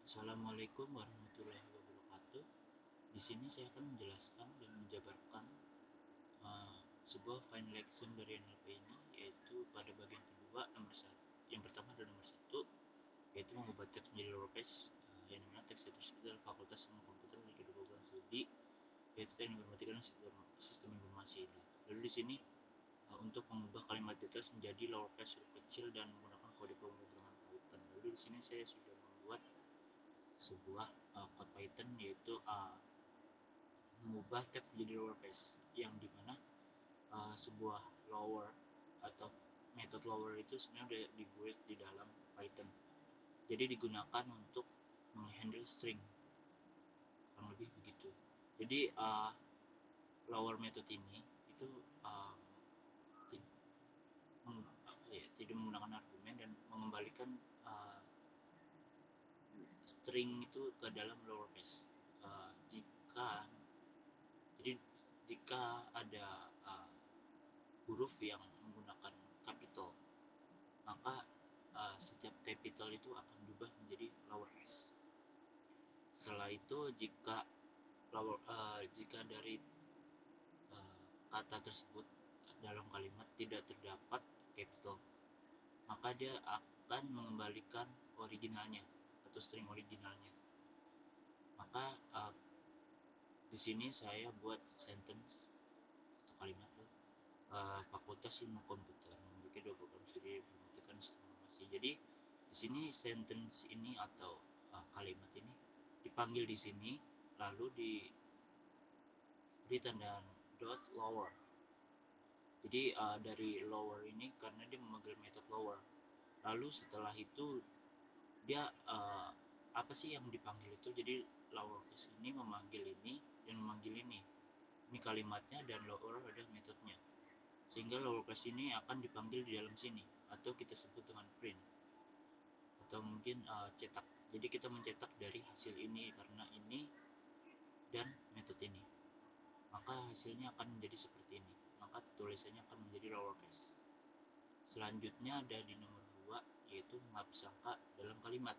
Assalamualaikum warahmatullahi wabarakatuh. Di sini saya akan menjelaskan dan menjabarkan sebuah fine lesson dari NLP ini, yaitu pada bagian kedua nomor satu. Yang pertama adalah nomor satu, yaitu mengubah teks menjadi lowercase, yang dimana teks tersebut adalah fakultas ilmu komputer di kedua program studi, yaitu teknik informatika dan sistem informasi. Lalu di sini untuk mengubah kalimat di atas menjadi lowercase huruf kecil dan menggunakan kode pemrograman Python. Lalu di sini saya sudah membuat sebuah code Python, yaitu mengubah tab menjadi lowercase, yang dimana sebuah lower atau metode lower itu sebenarnya udah dibuat di dalam Python, jadi digunakan untuk menghandle string, kurang lebih begitu. Jadi lower method ini itu tidak menggunakan argumen dan mengembalikan string itu ke dalam lowercase. Jika ada huruf yang menggunakan capital, maka setiap capital itu akan berubah menjadi lowercase. Setelah itu jika dari kata tersebut dalam kalimat tidak terdapat capital, maka dia akan mengembalikan originalnya atau string originalnya. Maka di sini saya buat sentence atau kalimat Fakultas Ilmu Komputer memiliki 2 program studi informatika dan sistem informasi. Jadi di sini sentence ini atau kalimat ini dipanggil di sini, lalu diberi tanda dot lower. Jadi dari lower ini karena dia memanggil metode lower. Lalu setelah itu dia apa sih yang dipanggil itu? Jadi lowercase ini memanggil ini dan memanggil ini. Ini kalimatnya dan lower adalah metodenya. Sehingga lowercase ini akan dipanggil di dalam sini, atau kita sebut dengan print, atau mungkin cetak. Jadi kita mencetak dari hasil ini karena ini dan metode ini, maka hasilnya akan menjadi seperti ini. Maka tulisannya akan menjadi lowercase. Selanjutnya ada di nomor 2, yaitu menghapus angka dalam kalimat.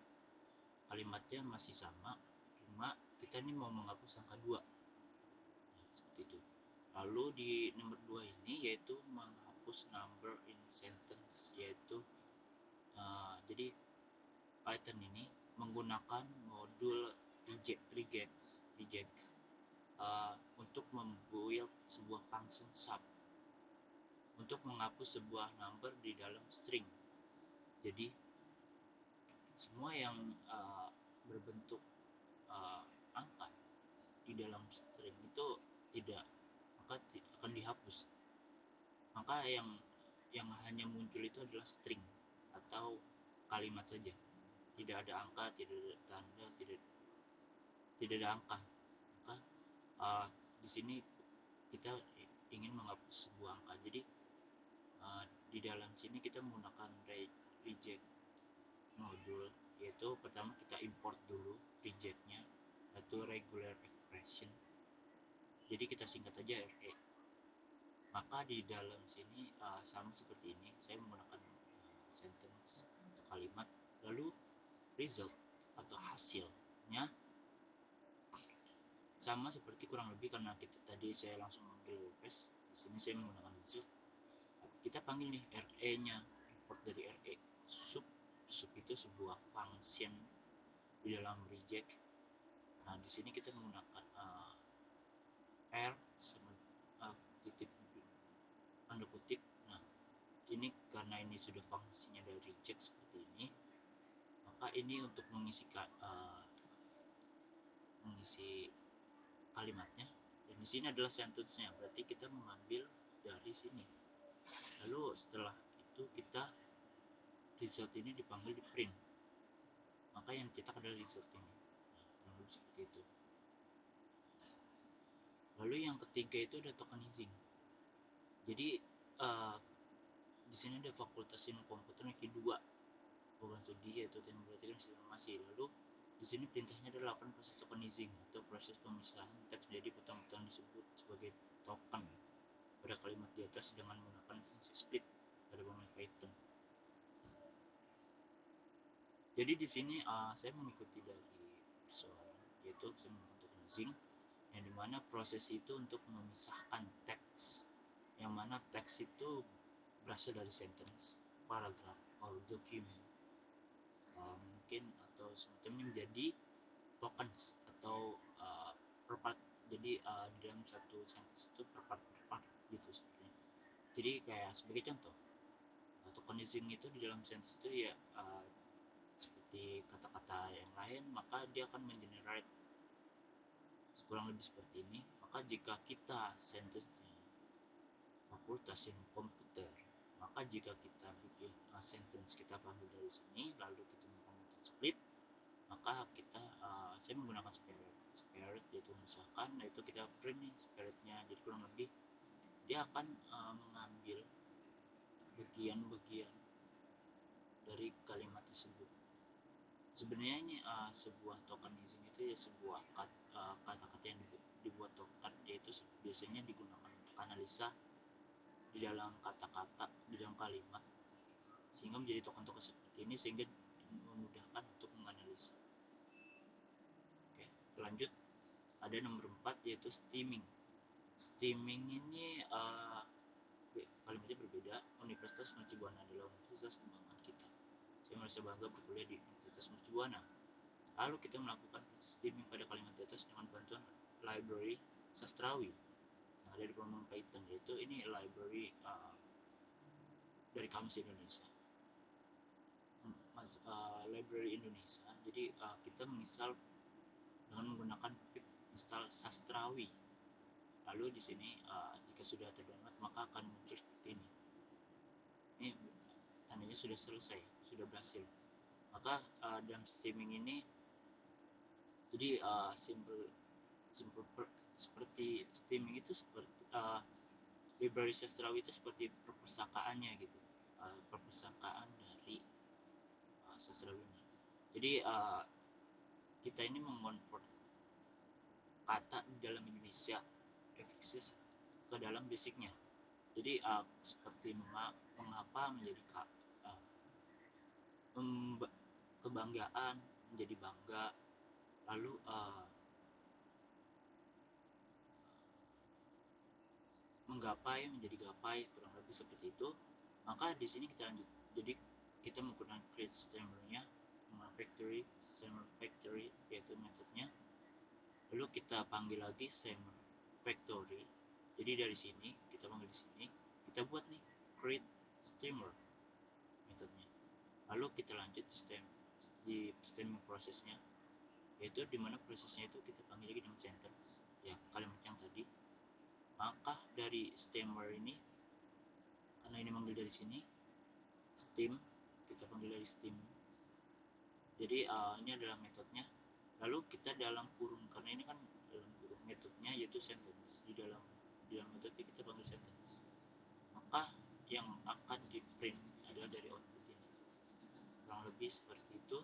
Kalimatnya masih sama, cuma kita ini mau menghapus angka 2. Seperti itu. Lalu di nomor 2 ini yaitu menghapus number in sentence, yaitu jadi Python ini menggunakan modul reject untuk membuild sebuah function sub untuk menghapus sebuah number di dalam string. Jadi semua yang berbentuk angka di dalam string itu maka akan dihapus. Maka yang hanya muncul itu adalah string atau kalimat saja, tidak ada angka, tidak ada tanda, tidak ada angka. Maka di sini kita ingin menghapus sebuah angka. Jadi di dalam sini kita menggunakan reject modul, yaitu pertama kita import dulu rejectnya, yaitu regular expression. Jadi kita singkat aja RE. Maka di dalam sini sama seperti ini, saya menggunakan sentence atau kalimat, lalu result atau hasilnya sama seperti kurang lebih, karena tadi saya langsung manggil lowercase, di sini saya menggunakan result. Kita panggil nih RE-nya, import dari RE. Sub itu sebuah function di dalam reject. Nah, di sini kita menggunakan R titik tanda kutip. Nah, ini karena ini sudah fungsinya dari reject seperti ini, maka ini untuk mengisi kalimatnya, dan di sini adalah sentence-nya, berarti kita mengambil dari sini. Lalu setelah itu kita result ini dipanggil di print, maka yang cetak adalah result ini. Nah, seperti itu. Lalu yang ketiga itu ada tokenizing. Jadi di sini ada Fakultas Ilmu Komputer yang kedua, program studi yaitu teknik informatika dan sistem informasi. Lalu di sini perintahnya adalah lakukan proses tokenizing atau proses pemisahan teks menjadi potongan-potongan disebut sebagai token pada kalimat di atas dengan menggunakan fungsi split pada bangunan Python. Jadi di sini saya mengikuti dari persoalan, yaitu untuk tokenizing, yang dimana proses itu untuk memisahkan teks, yang mana teks itu berasal dari sentence, paragraph, or document, mungkin atau semacamnya menjadi tokens atau per part. Jadi di dalam satu sentence itu per part gitu sepertinya. Jadi kayak sebagai contoh, tokenism itu di dalam sentence itu ya seperti kata-kata yang lain, maka dia akan mengenerate kurang lebih seperti ini. Maka jika kita sentence-nya fakultas ilmu komputer, maka jika kita bikin sentence kita panggil dari sini, lalu kita menggunakan split, maka kita saya menggunakan spirit yaitu misalkan, itu kita print nih spiritnya. Jadi kurang lebih dia akan mengambil bagian-bagian dari kalimat tersebut. Sebenarnya ini sebuah tokenism itu ya sebuah kata-kata yang dibuat token, yaitu biasanya digunakan untuk analisa di dalam kata-kata, di dalam kalimat, sehingga menjadi token-token seperti ini, sehingga memudahkan untuk menganalisa. Oke, lanjut. Ada nomor 4 yaitu stemming. Stemming ini kalimatnya berbeda. Universitas Mercubuana adalah universitas kebanggaan kita. Saya merasa bangga berkuliah di Universitas Mercubuana. Lalu kita melakukan stemming pada kalimat di atas dengan bantuan library sastrawi yang ada di Perumahan Python, yaitu ini library dari Kamus Indonesia. Library Indonesia. Jadi kita menginstal dengan menggunakan pip install sastrawi. Lalu di sini jika sudah terdownload maka akan muncul seperti ini. Ini tandanya sudah selesai, sudah berhasil. Maka dalam stemming ini, jadi seperti stemming itu seperti library sastrawi itu seperti perpustakaannya gitu, perpustakaan dari sastrawi ini. Jadi kita ini mengonvert kata di dalam Indonesia prefixes ke dalam basicnya. Jadi seperti mengapa menjadi kebanggaan menjadi bangga, lalu menggapai menjadi gapai, kurang lebih seperti itu. Maka di sini kita lanjut. Jadi kita menggunakan create stemmer-nya, stemmer factory yaitu metodenya. Lalu kita panggil lagi stemmer factory. Jadi dari sini kita panggil di sini, kita buat nih create stemmer metodenya. Lalu kita lanjut di stemming prosesnya, yaitu dimana prosesnya itu kita panggil lagi dengan sentence, ya kalimat yang tadi. Maka dari stemmer ini, karena ini manggil dari sini stem, kita panggil dari stem. Jadi ini adalah metodenya. Lalu kita dalam kurung, karena ini kan dalam kurung metodenya yaitu sentence, di dalam metode kita panggil sentence. Maka yang akan di print adalah dari output ini, kurang lebih seperti itu.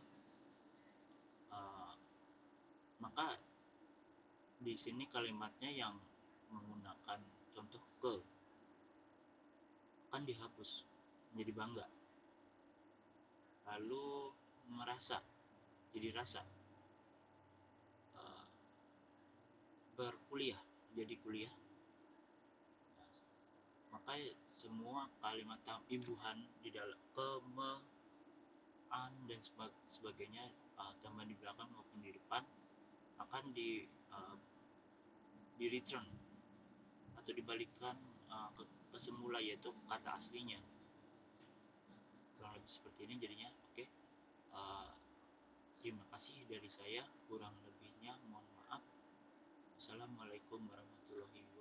Maka di sini kalimatnya yang menggunakan contoh ke kan dihapus menjadi bangga, lalu merasa jadi rasa, berkuliah menjadi kuliah. Maka semua kalimat imbuhan di dalam ke, me, an dan sebagainya, tambah di belakang maupun di depan, akan di return atau dibalikan ke semula, yaitu kata aslinya. Kurang lebih seperti ini jadinya. Oke. Terima kasih dari saya, kurang lebihnya mohon maaf. Assalamualaikum warahmatullahi wabarakatuh.